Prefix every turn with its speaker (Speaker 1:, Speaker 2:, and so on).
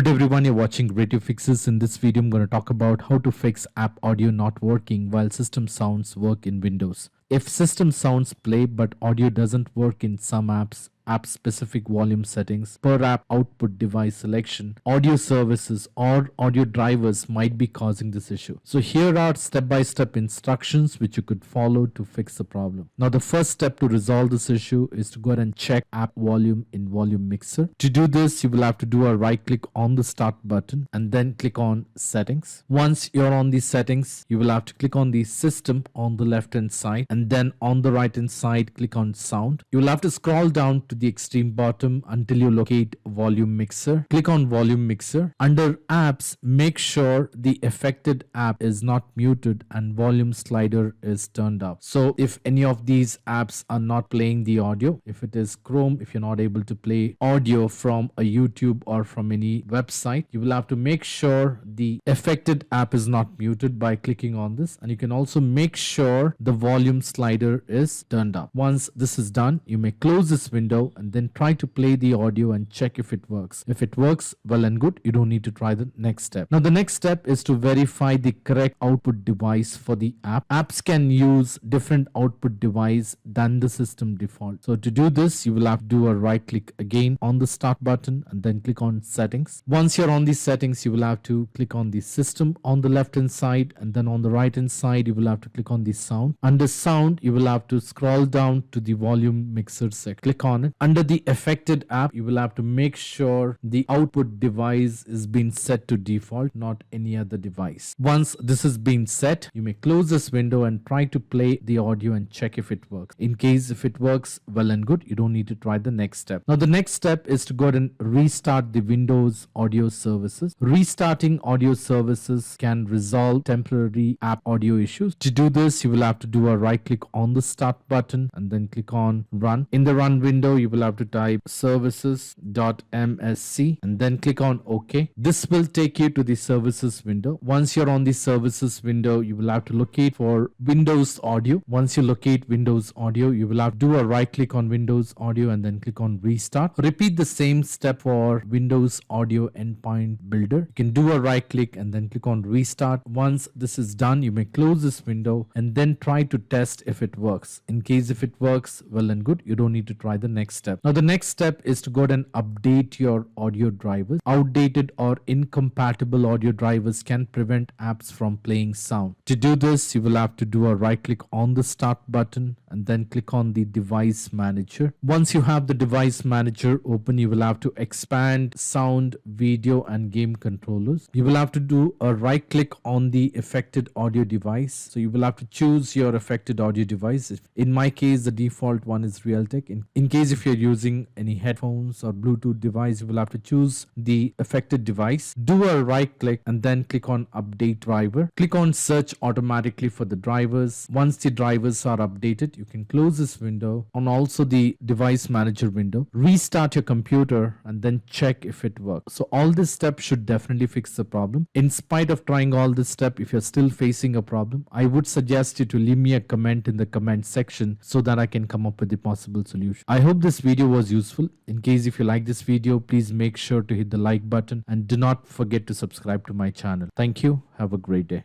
Speaker 1: Good everyone, you're watching Radio Fixes. In this video, I'm going to talk about how to fix app audio not working while system sounds work in Windows. If system sounds play but audio doesn't work in some apps, app specific volume settings, per app output device selection, audio services or audio drivers might be causing this issue. So here are step-by-step instructions which you could follow to fix the problem. Now the first step to resolve this issue is to go ahead and check app volume in volume mixer. To do this, you will have to do a right click on the start button and then click on settings. Once you're on the settings, you will have to click on the system on the left hand side and then on the right hand side click on sound. You will have to scroll down to the extreme bottom until you locate volume mixer. Click on volume mixer. Under apps, make sure the affected app is not muted and volume slider is turned up. So if any of these apps are not playing the audio, if it is Chrome, if you're not able to play audio from a YouTube or from any website, you will have to make sure the affected app is not muted by clicking on this, and you can also make sure the volume slider is turned up. Once this is done, you may close this window and then try to play the audio and check if it works. If it works, well and good. You don't need to try the next step. Now the next step is to verify the correct output device for the app. Apps can use different output device than the system default. So to do this, you will have to do a right click again on the start button and then click on settings. Once you're on the settings, you will have to click on the system on the left hand side, and then on the right hand side you will have to click on the sound. Under sound, you will have to scroll down to the volume mixer section. Click on it. Under the affected app, you will have to make sure the output device is being set to default, not any other device. Once this has been set, you may close this window and try to play the audio and check if it works. In case if it works, well and good. You don't need to try the next step. Now the next step is to go ahead and restart the Windows audio services. Restarting audio services can resolve temporary app audio issues. To do this, you will have to do a right click on the start button and then click on run. In the run window, you will have to type services.msc and then click on OK. This will take you to the services window. Once you're on the services window, you will have to locate for Windows audio. Once you locate Windows audio, you will have to do a right click on Windows audio and then click on restart. Repeat the same step for Windows audio endpoint builder. You can do a right click and then click on restart. Once this is done, you may close this window and then try to test if it works. In case if it works, well and good. You don't need to try the next step. Now the next step is to go ahead and update your audio drivers. Outdated or incompatible audio drivers can prevent apps from playing sound. To do this, you will have to do a right click on the start button and then click on the device manager. Once you have the device manager open, you will have to expand sound, video and game controllers. You will have to do a right click on the affected audio device. So you will have to choose your affected audio device. In my case, the default one is Realtek. In case if you're using any headphones or Bluetooth device, you will have to choose the affected device. Do a right click and then click on update driver. Click on search automatically for the drivers. Once the drivers are updated, you can close this window and also the device manager window. Restart your computer and then check if it works. So all this steps should definitely fix the problem. In spite of trying all this step, if you're still facing a problem, I would suggest you to leave me a comment in the comment section so that I can come up with the possible solution. I hope this video was useful. In case if you like this video, please make sure to hit the like button and do not forget to subscribe to my channel. Thank you. Have a great day.